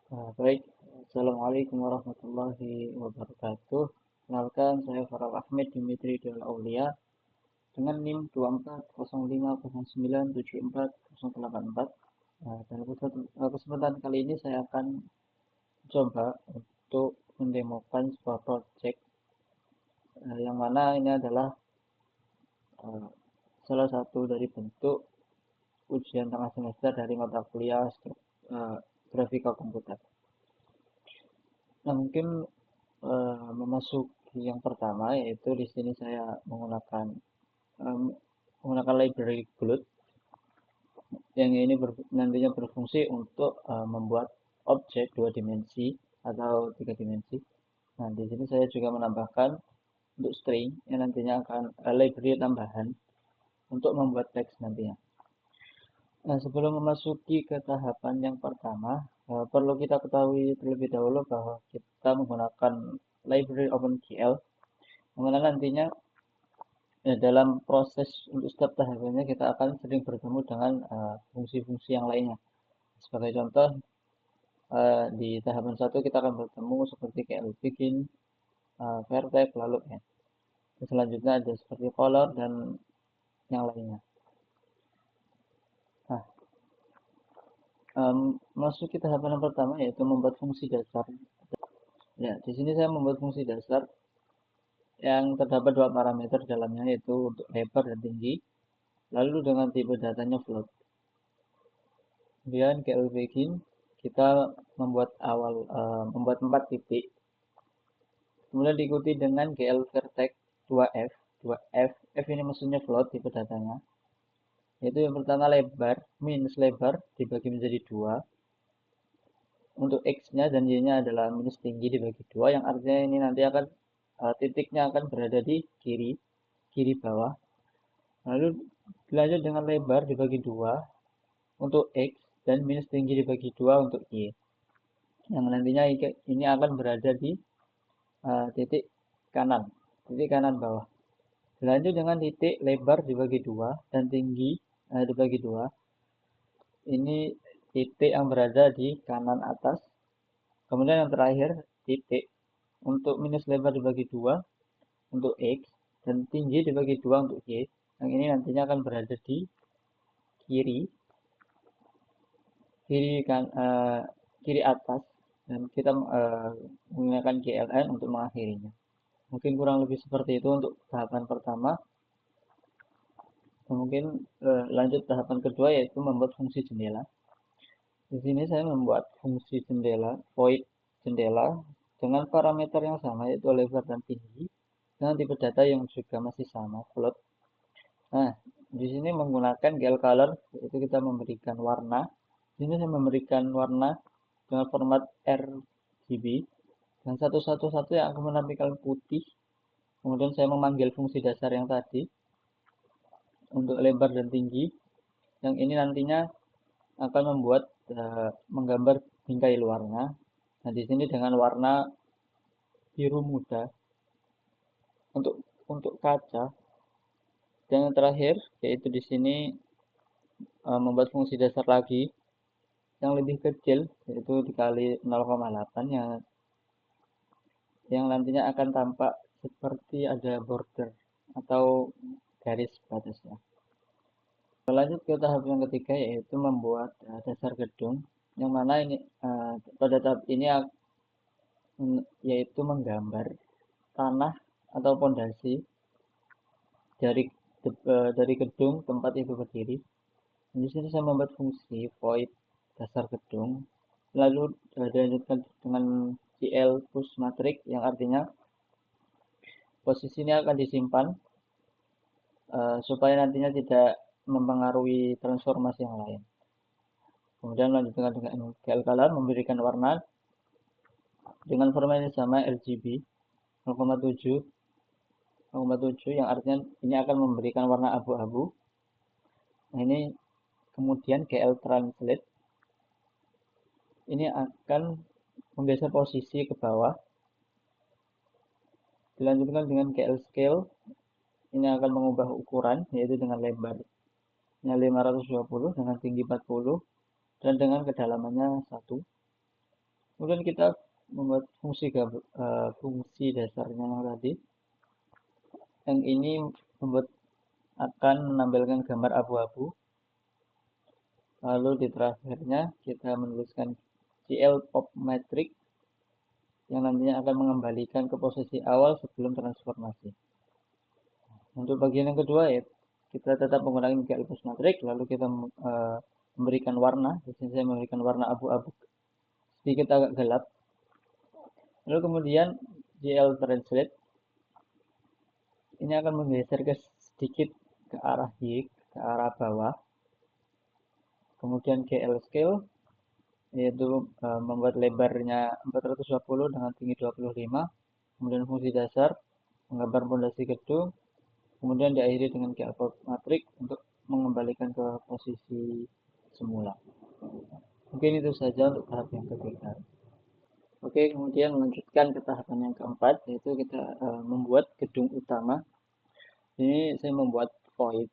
Baik, Assalamualaikum warahmatullahi wabarakatuh. Kenalkan, saya Farel Ahmed Dimitri Deol Aulia dengan NIM 2405097408. Dalam kesempatan kali ini saya akan coba untuk mendemokan sebuah project yang mana ini adalah eh, salah satu dari bentuk ujian tengah semester dari mata kuliah grafika komputer. Nah, mungkin memasuki yang pertama yaitu di sini saya em, menggunakan library Glut yang ini nantinya berfungsi untuk membuat objek dua dimensi atau tiga dimensi. Nah, di sini saya juga menambahkan untuk string yang nantinya akan library tambahan untuk membuat teks nantinya. Nah, sebelum memasuki ke tahapan yang pertama, perlu kita ketahui terlebih dahulu bahwa kita menggunakan library OpenGL, yang mana nantinya ya, dalam proses untuk setiap tahapannya kita akan sering bertemu dengan fungsi-fungsi yang lainnya. Sebagai contoh, di tahapan satu kita akan bertemu seperti kayak bikin, vertex, lalu ya. Selanjutnya ada seperti color dan yang lainnya. Nah, masuk ke tahapan yang pertama yaitu membuat fungsi dasar. Ya, di sini saya membuat fungsi dasar yang terdapat dua parameter dalamnya yaitu untuk lebar dan tinggi, lalu dengan tipe datanya float. Kemudian KL begin kita membuat 4 titik, kemudian diikuti dengan GL vertex 2F. 2F, F ini maksudnya float tipe datanya, yaitu yang pertama lebar, minus lebar dibagi menjadi 2, untuk X-nya dan Y-nya adalah minus tinggi dibagi 2, yang artinya ini nanti akan titiknya akan berada di kiri bawah. Lalu dilanjut dengan lebar dibagi 2 untuk X dan minus tinggi dibagi 2 untuk Y, yang nantinya ini akan berada di titik kanan bawah. Dilanjut dengan titik lebar dibagi 2 dan tinggi dibagi 2. Ini titik yang berada di kanan atas. Kemudian yang terakhir titik untuk minus lebar dibagi 2 untuk X dan tinggi dibagi 2 untuk Y. Yang ini nantinya akan berada di kiri kiri kan kiri atas, dan kita menggunakan GLN untuk mengakhirinya. Mungkin kurang lebih seperti itu untuk tahapan pertama. Mungkin lanjut tahapan kedua yaitu membuat fungsi jendela. Di sini saya membuat fungsi jendela, void jendela dengan parameter yang sama yaitu lebar dan tinggi dengan tipe data yang juga masih sama, float. Nah, di sini menggunakan GL color yaitu kita memberikan warna. Di sini saya memberikan warna dengan format RGB dan satu yang akan menampilkan putih. Kemudian saya memanggil fungsi dasar yang tadi untuk lebar dan tinggi, yang ini nantinya akan membuat menggambar bingkai luarnya. Nah, di sini dengan warna biru muda untuk kaca. Dan yang terakhir yaitu di sini membuat fungsi dasar lagi yang lebih kecil yaitu dikali 0,8 yang nantinya akan tampak seperti ada border atau garis batasnya. Lanjut ke tahap yang ketiga yaitu membuat dasar gedung, yang mana ini pada tahap ini yaitu menggambar tanah atau pondasi dari gedung tempat itu berdiri. Di sini saya membuat fungsi void dasar gedung, lalu dilanjutkan dengan CL push matrix yang artinya posisinya akan disimpan supaya nantinya tidak mempengaruhi transformasi yang lain. Kemudian lanjutkan dengan GL color memberikan warna dengan format yang sama RGB 0,7 yang artinya ini akan memberikan warna abu-abu. Nah, ini kemudian GL translate ini akan menggeser posisi ke bawah. Dilanjutkan dengan GL scale, ini akan mengubah ukuran yaitu dengan lebarnya 520 dengan tinggi 40 dan dengan kedalamannya 1. Kemudian kita membuat fungsi dasarnya yang tadi. Yang ini akan menampilkan gambar abu-abu. Lalu di terakhirnya kita menuliskan GL pop matrix yang nantinya akan mengembalikan ke posisi awal sebelum transformasi. Untuk bagian yang kedua ya, kita tetap menggunakan GL pop matrix, lalu kita memberikan warna. Di sini saya memberikan warna abu-abu sedikit agak gelap. Lalu kemudian GL translate ini akan menggeser sedikit ke arah Y, ke arah bawah. Kemudian GL scale yaitu membuat lebarnya 420 dengan tinggi 25. Kemudian fungsi dasar menggambar fondasi gedung. Kemudian diakhiri dengan GL matrix untuk mengembalikan ke posisi semula. Mungkin itu saja untuk tahap yang ketiga. Oke, kemudian melanjutkan ke tahapan yang keempat, yaitu kita membuat gedung utama. Ini saya membuat void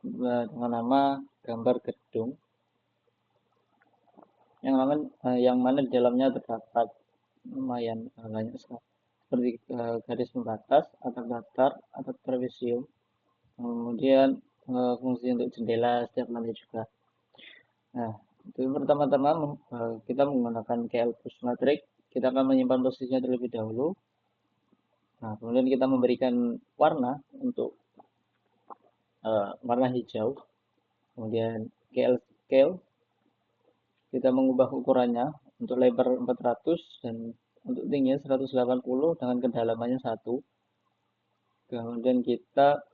dengan nama gambar gedung yang mana di dalamnya terdapat lumayan banyak seperti garis pembatas, atap datar, atap trapesium, kemudian fungsi untuk jendela setiap lantai juga. Nah, itu pertama-tama kita menggunakan KL push matrix, kita akan menyimpan posisinya terlebih dahulu. Nah, kemudian kita memberikan warna untuk warna hijau, kemudian KL scale, kita mengubah ukurannya untuk lebar 400 dan untuk tingginya 180 dengan kedalamannya 1. Kemudian kita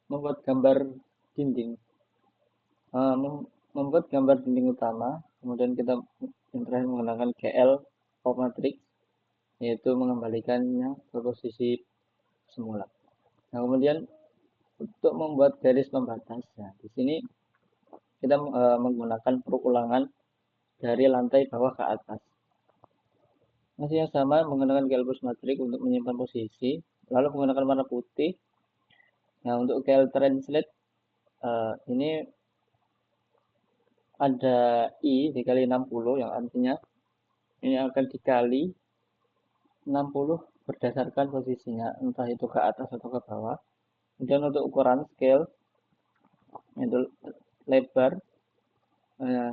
membuat gambar dinding, membuat gambar dinding utama. Kemudian kita yang terakhir menggunakan GL pop matrix, yaitu mengembalikannya ke posisi semula. Nah, kemudian untuk membuat garis pembatas, nah, di sini kita menggunakan perulangan dari lantai bawah ke atas. Masih yang sama menggunakan GL push matrix untuk menyimpan posisi, lalu menggunakan warna putih. Nah, untuk GL translate ini ada I dikali 60 yang artinya ini akan dikali 60 berdasarkan posisinya, entah itu ke atas atau ke bawah. Kemudian untuk ukuran scale itu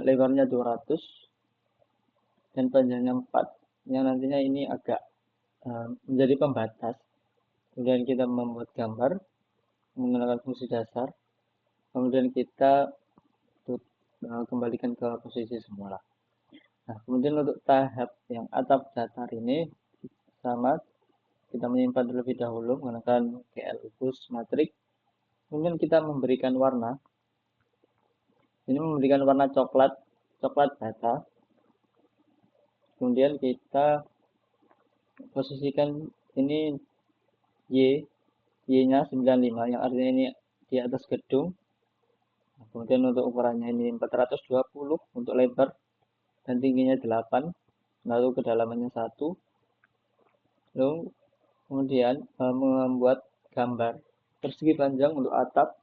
lebarnya 200 dan panjangnya 4 yang nantinya ini agak menjadi pembatas. Kemudian kita membuat gambar menggunakan fungsi dasar, kemudian kita kembalikan ke posisi semula. Nah, kemudian untuk tahap yang atap datar ini sama, kita menyimpan terlebih dahulu menggunakan GL push matrix. Kemudian kita memberikan warna. Ini memberikan warna coklat bata. Kemudian kita posisikan ini Y-nya 95 yang artinya ini di atas gedung. Kemudian untuk ukurannya ini 420 untuk lebar dan tingginya 8, lalu kedalamannya 1. Lalu kemudian membuat gambar persegi panjang untuk atap,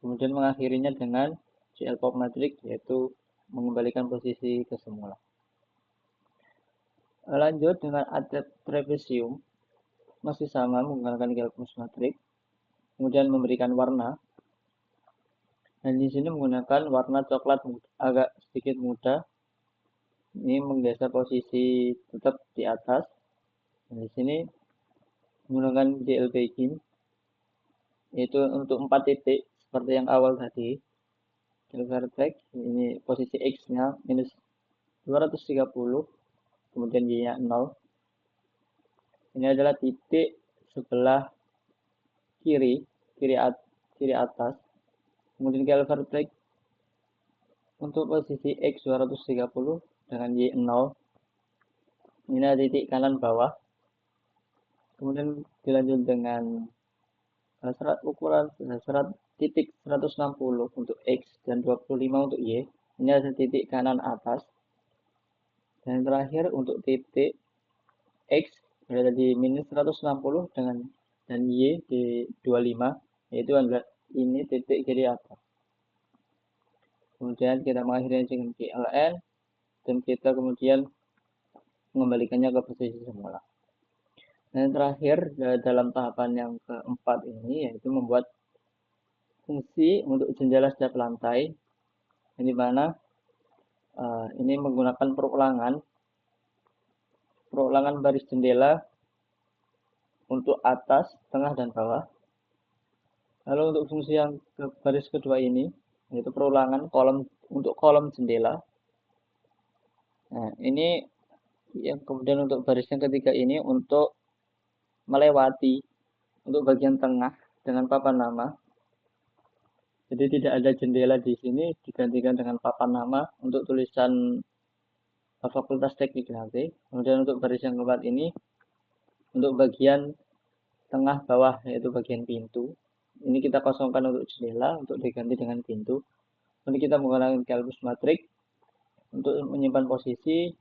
kemudian mengakhirinya dengan GL pop matrix, yaitu mengembalikan posisi ke semula. Lanjut dengan atap trapesium, masih sama menggunakan GL pop matrix, kemudian memberikan warna. Dan di sini menggunakan warna coklat agak sedikit muda. Ini menggeser posisi tetap di atas. Dan di sini menggunakan GL begin, yaitu untuk 4 titik seperti yang awal tadi. GL vertex ini posisi X-nya minus 230, kemudian Y-nya 0. Ini adalah titik sebelah kiri atas. Kemudian GL vertex untuk posisi X 230 dengan Y 0. Ini ada titik kanan bawah. Kemudian dilanjut dengan ukuran serat titik 160 untuk X dan 25 untuk Y. Ini ada titik kanan atas. Dan terakhir untuk titik X berada di minus 160 dan Y di 25, yaitu adalah ini titik kiri atas. Kemudian kita mengakhiri dengan GLN dan kita kemudian mengembalikannya ke posisi semula. Dan yang terakhir dalam tahapan yang keempat ini yaitu membuat fungsi untuk jendela setiap lantai, di mana ini menggunakan perulangan baris jendela untuk atas, tengah, dan bawah. Lalu untuk fungsi yang baris kedua ini yaitu perulangan kolom jendela. Nah, ini yang kemudian untuk baris yang ketiga ini untuk melewati untuk bagian tengah dengan papan nama. Jadi tidak ada jendela di sini digantikan dengan papan nama untuk tulisan Fakultas Teknik nanti. Kemudian untuk baris yang keempat ini untuk bagian tengah bawah yaitu bagian pintu. Ini kita kosongkan untuk jendela untuk diganti dengan pintu. Ini kita menggunakan Kelbus Matrix untuk menyimpan posisi,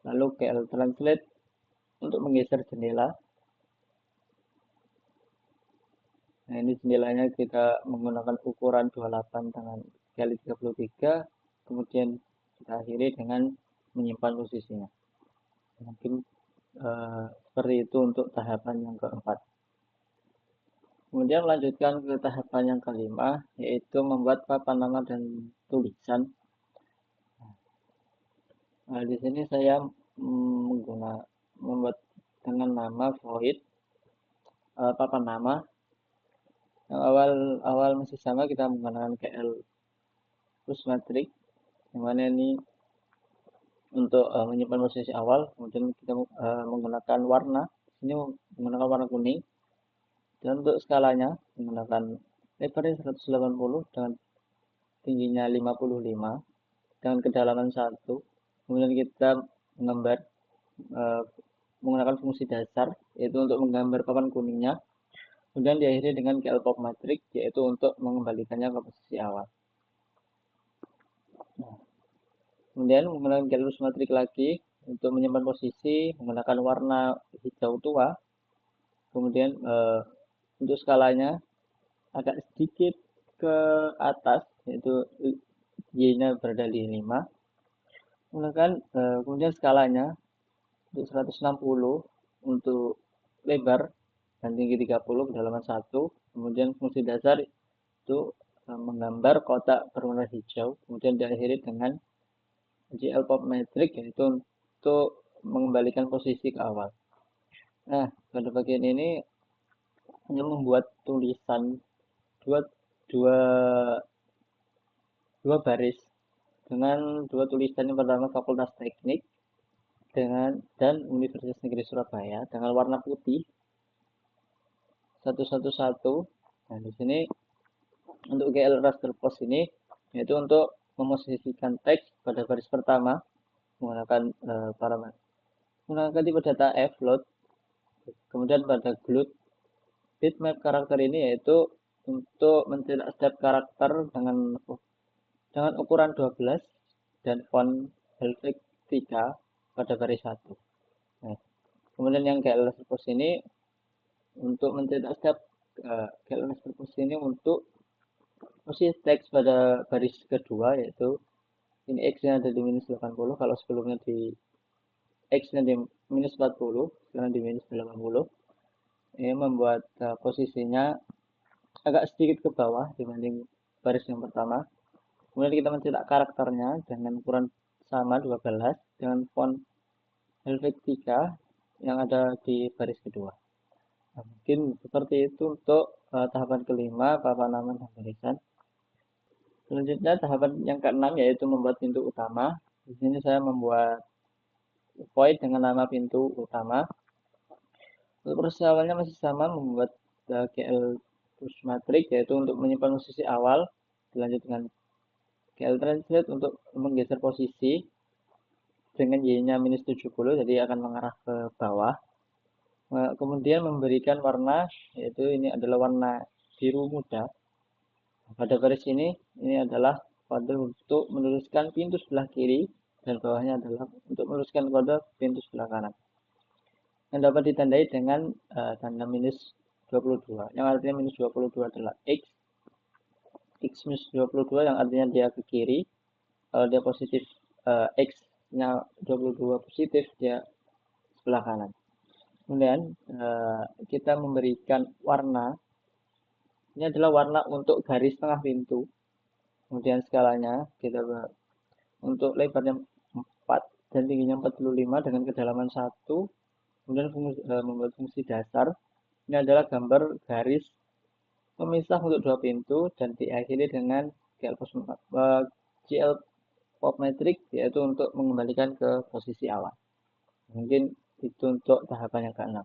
lalu KL Translate untuk menggeser jendela. Nah, ini jendelanya kita menggunakan ukuran 28 dengan kali 33, kemudian kita akhiri dengan menyimpan posisinya. Mungkin seperti itu untuk tahapan yang keempat. Kemudian melanjutkan ke tahapan yang kelima, yaitu membuat papan nama dan tulisan. Nah, di sini saya membuat dengan nama void papan nama. Yang awal masih sama, kita menggunakan KL plus matrix, yang mana ini untuk menyimpan posisi awal. Kemudian kita menggunakan warna, ini menggunakan warna kuning. Dan untuk skalanya menggunakan lebarnya 180 dengan tingginya 55 dengan kedalaman 1. Kemudian kita menggambar menggunakan fungsi dasar yaitu untuk menggambar papan kuningnya. Kemudian diakhiri dengan KL pop matrix yaitu untuk mengembalikannya ke posisi awal. Nah, kemudian menggunakan Kelbus matrix lagi untuk menyimpan posisi menggunakan warna hijau tua. Kemudian untuk skalanya agak sedikit ke atas yaitu Y-nya berada di 5. Kemudian skalanya untuk 160 untuk lebar dan tinggi 30 kedalaman 1. Kemudian fungsi dasar itu menggambar kotak berwarna hijau. Kemudian diakhiri dengan GL pop matrix yaitu untuk mengembalikan posisi ke awal. Nah, pada bagian ini hanya membuat tulisan dua baris dengan dua tulisan. Yang pertama Fakultas Teknik dan Universitas Negeri Surabaya dengan warna putih 111. Nah, di sini untuk GL raster post ini yaitu untuk memosisikan teks pada baris pertama menggunakan parameter menggunakan tipe data float. Kemudian pada glut bitmap karakter ini yaitu untuk mencetak setiap karakter dengan ukuran 12 dan font Helvetica pada baris 1. Nah, kemudian yang GL post ini untuk mencetak setiap GL post ini untuk posisi teks pada baris kedua yaitu ini X-nya ada di minus 80, kalau sebelumnya di X-nya di minus 40, sekarang di minus 80. Ini membuat posisinya agak sedikit ke bawah dibanding baris yang pertama. Kemudian kita mencetak karakternya dengan ukuran sama 12 dengan font Helvetica yang ada di baris kedua. Nah, mungkin seperti itu untuk tahapan kelima, papan nama dan barisan. Selanjutnya tahapan yang keenam yaitu membuat pintu utama. Di sini saya membuat void dengan nama pintu utama. Untuk proses awalnya masih sama, membuat GL push matrix yaitu untuk menyimpan posisi awal. Dilanjut dengan GL translate untuk menggeser posisi dengan Y-nya minus 70, jadi akan mengarah ke bawah. Kemudian memberikan warna, yaitu ini adalah warna biru muda. Pada garis ini adalah kode untuk menuliskan pintu sebelah kiri dan bawahnya adalah untuk menuliskan kode pintu sebelah kanan. Yang dapat ditandai dengan tanda minus 22, yang artinya minus 22 adalah X minus 22 yang artinya dia ke kiri. Kalau dia positif X-nya 22 positif, dia sebelah kanan. Kemudian kita memberikan warna, ini adalah warna untuk garis tengah pintu. Kemudian skalanya kita untuk lebarnya 4 dan tingginya 45 dengan kedalaman 1. Kemudian membuat fungsi dasar. Ini adalah gambar garis pemisah untuk dua pintu dan diakhiri dengan GL pop metric, yaitu untuk mengembalikan ke posisi awal. Mungkin itu untuk tahapan yang ke-6.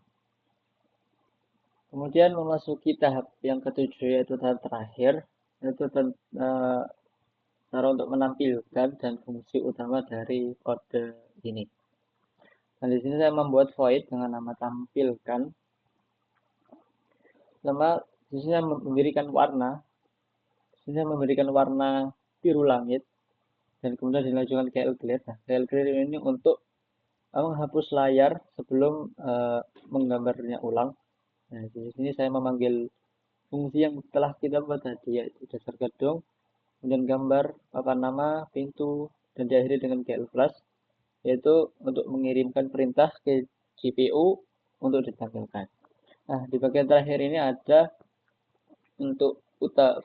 Kemudian memasuki tahap yang ke-7, yaitu tahap terakhir, yaitu cara untuk menampilkan dan fungsi utama dari kode ini. Nah, di sini saya membuat void dengan nama tampilkan. Sama di sini saya memberikan warna biru langit dan kemudian dilanjutkan ke clear. Nah, clear ini untuk menghapus layar sebelum menggambarnya ulang. Nah, di sini saya memanggil fungsi yang telah kita buat tadi, yaitu dasar gedung, kemudian gambar, papan nama, pintu, dan diakhiri dengan GL plus, yaitu untuk mengirimkan perintah ke GPU untuk ditampilkan. Nah, di bagian terakhir ini ada untuk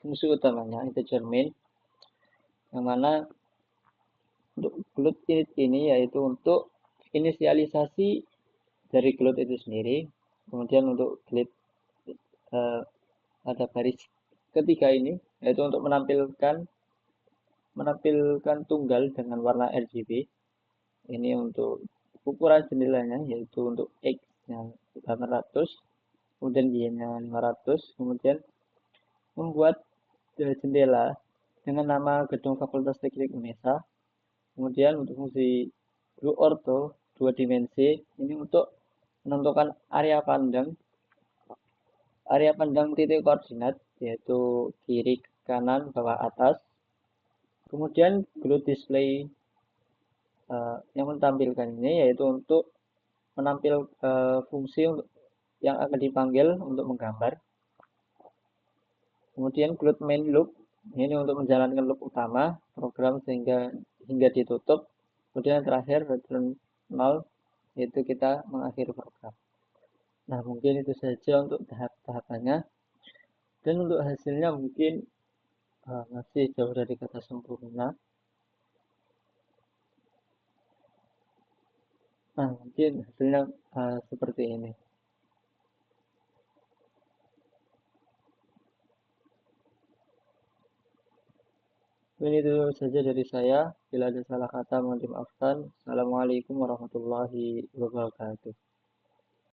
fungsi utamanya, integer main, yang mana untuk gloat init ini yaitu untuk inisialisasi dari gloat itu sendiri. Kemudian untuk gloat ada baris ketiga ini yaitu untuk menampilkan tunggal dengan warna RGB. Ini untuk ukuran jendelanya yaitu untuk X nya 800, kemudian Y-nya 500, kemudian membuat jendela dengan nama gedung Fakultas Teknik UNESA. Kemudian untuk fungsi blue ortho 2 dimensi ini untuk menentukan area pandang titik koordinat, yaitu kiri, kanan, bawah, atas. Kemudian glow display yang menampilkan ini yaitu untuk fungsi yang akan dipanggil untuk menggambar. Kemudian gloat main loop ini untuk menjalankan loop utama program hingga ditutup. Kemudian yang terakhir return 0 yaitu kita mengakhiri program. Nah, mungkin itu saja untuk tahap-tahapannya. Dan untuk hasilnya mungkin masih jauh dari kata sempurna. Nah, mungkin hasilnya seperti ini. Ini itu saja dari saya. Bila ada salah kata mohon dimaafkan. Assalamualaikum warahmatullahi wabarakatuh.